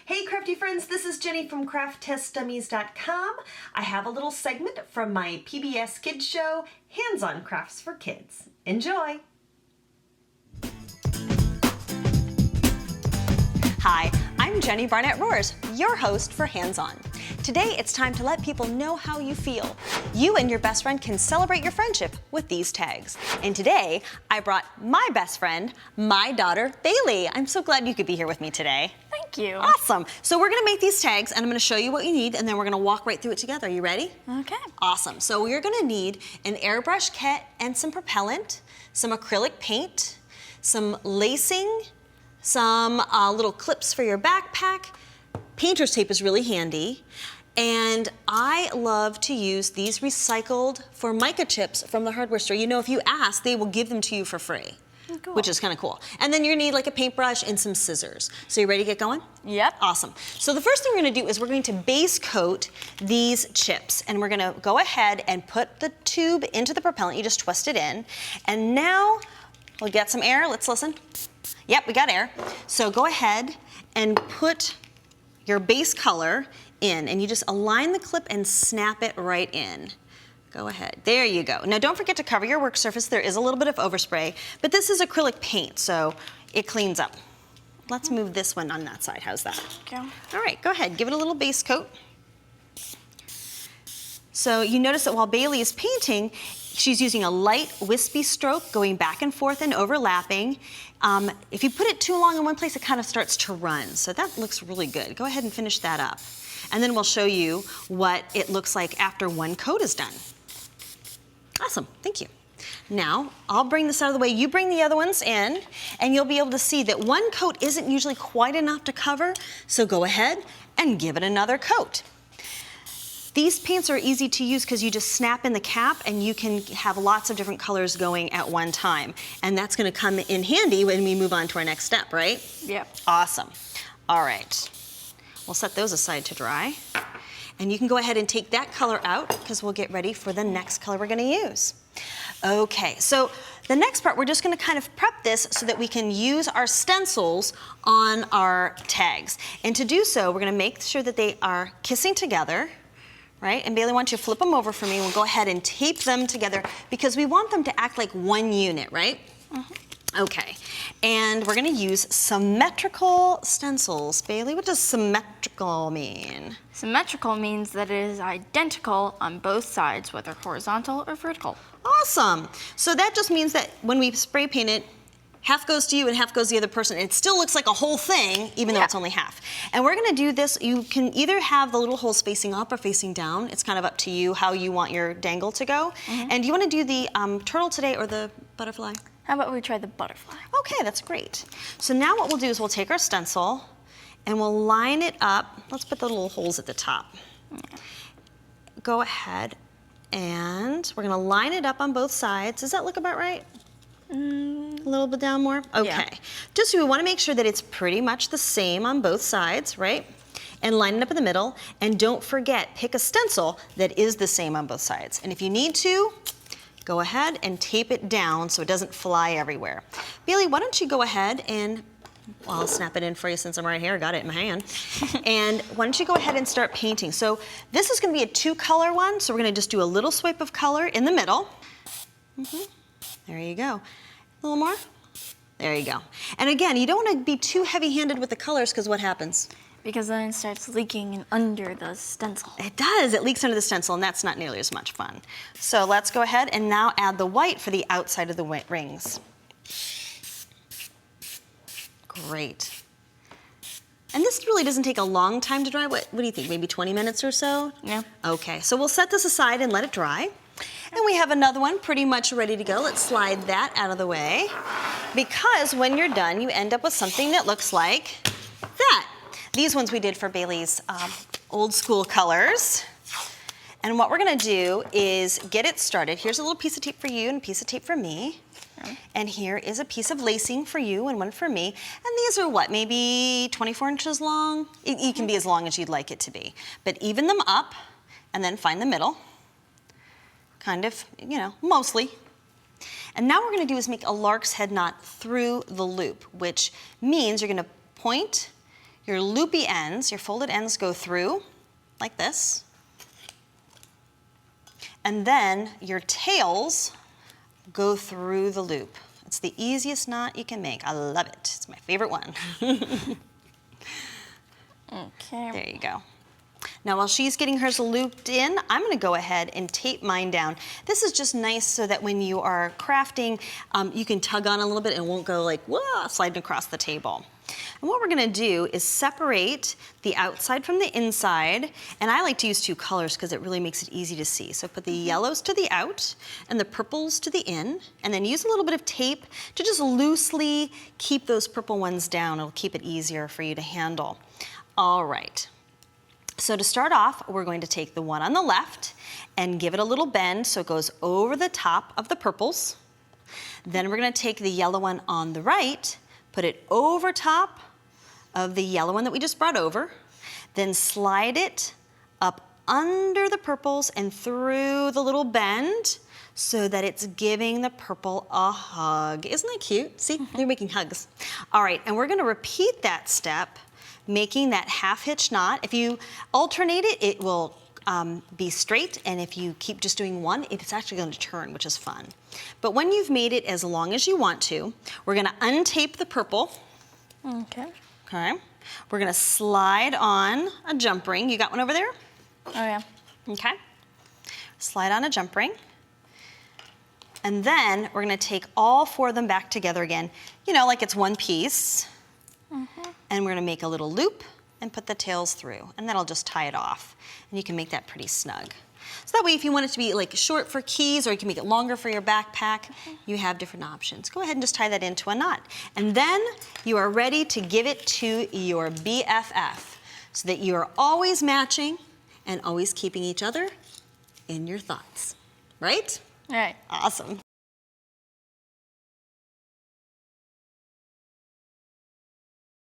Hey crafty friends, this is Jenny from CraftTestDummies.com. I have a little segment from my PBS Kids show, Hands-On Crafts for Kids. Enjoy! Hi, I'm Jenny Barnett-Roars, your host for Hands-On. Today it's time to let people know how you feel. You and your best friend can celebrate your friendship with these tags. And today I brought my best friend, my daughter, Bailey. I'm so glad you could be here with me today. Thank you. Awesome. So we're gonna make these tags and I'm gonna show you what you need and then we're gonna walk right through it together. You ready? Okay. Awesome. So you're gonna need an airbrush kit and some propellant, some acrylic paint, some lacing, some little clips for your backpack. Painter's tape is really handy. And I love to use these recycled formica chips from the hardware store. You know, if you ask, they will give them to you for free, cool. Which is kind of cool. And then you're gonna need like a paintbrush and some scissors. So you ready to get going? Yep. Awesome. So the first thing we're gonna do is we're going to base coat these chips. And we're gonna go ahead and put the tube into the propellant. You just twist it in. And now we'll get some air. Let's listen. Yep, we got air. So go ahead and put your base color in, and you just align the clip and snap it right in. Go ahead, there you go. Now don't forget to cover your work surface. There is a little bit of overspray, but this is acrylic paint, so it cleans up. Let's move this one on that side, how's that? Okay. All right, go ahead, give it a little base coat. So you notice that while Bailey is painting, she's using a light wispy stroke going back and forth and overlapping. If you put it too long in one place, it kind of starts to run. So that looks really good. Go ahead and finish that up. And then we'll show you what it looks like after one coat is done. Awesome, thank you. Now, I'll bring this out of the way. You bring the other ones in, and you'll be able to see that one coat isn't usually quite enough to cover, so go ahead and give it another coat. These paints are easy to use because you just snap in the cap and you can have lots of different colors going at one time. And that's gonna come in handy when we move on to our next step, right? Yep. Awesome. All right. We'll set those aside to dry. And you can go ahead and take that color out because we'll get ready for the next color we're gonna use. Okay, so the next part, we're just gonna kind of prep this so that we can use our stencils on our tags. And to do so, we're gonna make sure that they are kissing together. Right? And Bailey, why don't you flip them over for me? We'll go ahead and tape them together because we want them to act like one unit, right? Mm-hmm. Okay. And we're gonna use symmetrical stencils. Bailey, what does symmetrical mean? Symmetrical means that it is identical on both sides, whether horizontal or vertical. Awesome. So that just means that when we spray paint it, half goes to you and half goes to the other person. It still looks like a whole thing, even though it's only half. And we're gonna do this, you can either have the little holes facing up or facing down. It's kind of up to you how you want your dangle to go. And do you wanna do the turtle today or the butterfly? How about we try the butterfly? Okay, that's great. So now what we'll do is we'll take our stencil and we'll line it up. Let's put the little holes at the top. Go ahead and we're gonna line it up on both sides. Does that look about right? A little bit down more? Okay. Yeah. Just so we want to make sure that it's pretty much the same on both sides, right? And line it up in the middle. And don't forget, pick a stencil that is the same on both sides. And if you need to, go ahead and tape it down so it doesn't fly everywhere. Bailey, why don't you go ahead and, well, I'll snap it in for you since I'm right here, I got it in my hand. And why don't you go ahead and start painting. So this is going to be a 2-color one, so we're going to just do a little swipe of color in the middle. There you go. A little more. There you go. And again, you don't want to be too heavy-handed with the colors because what happens? Because then it starts leaking in under the stencil. It does. It leaks under the stencil, and that's not nearly as much fun. So let's go ahead and now add the white for the outside of the rings. Great. And this really doesn't take a long time to dry. What do you think, maybe 20 minutes or so? Yeah. Okay, so we'll set this aside and let it dry. And we have another one pretty much ready to go. Let's slide that out of the way. Because when you're done, you end up with something that looks like that. These ones we did for Bailey's old school colors. And what we're gonna do is get it started. Here's a little piece of tape for you and a piece of tape for me. And here is a piece of lacing for you and one for me. And these are what, maybe 24 inches long? It can be as long as you'd like it to be. But even them up and then find the middle. Kind of, you know, mostly. And now what we're gonna do is make a lark's head knot through the loop, which means you're gonna point your loopy ends, your folded ends go through like this. And then your tails go through the loop. It's the easiest knot you can make. I love it. It's my favorite one. Okay. There you go. Now while she's getting hers looped in, I'm gonna go ahead and tape mine down. This is just nice so that when you are crafting, you can tug on a little bit and it won't go like, whoa, sliding across the table. And what we're gonna do is separate the outside from the inside, and I like to use two colors because it really makes it easy to see. So put the yellows to the out and the purples to the in, and then use a little bit of tape to just loosely keep those purple ones down. It'll keep it easier for you to handle. All right. So to start off, we're going to take the one on the left and give it a little bend so it goes over the top of the purples. Then we're gonna take the yellow one on the right, put it over top of the yellow one that we just brought over, then slide it up under the purples and through the little bend so that it's giving the purple a hug. Isn't that cute? See, they're making hugs. All right, and we're gonna repeat that step, making that half hitch knot. If you alternate it, it will be straight, and if you keep just doing one, it's actually going to turn, which is fun. But when you've made it as long as you want to, we're going to untape the purple. Okay. Okay. We're going to slide on a jump ring. You got one over there? Oh yeah. Okay. Slide on a jump ring. And then we're going to take all four of them back together again, you know, like it's one piece. And we're gonna make a little loop and put the tails through, and that'll just tie it off. And you can make that pretty snug. So that way, if you want it to be like short for keys, or you can make it longer for your backpack, you have different options. Go ahead and just tie that into a knot. And then you are ready to give it to your BFF so that you are always matching and always keeping each other in your thoughts, right? All right. Awesome.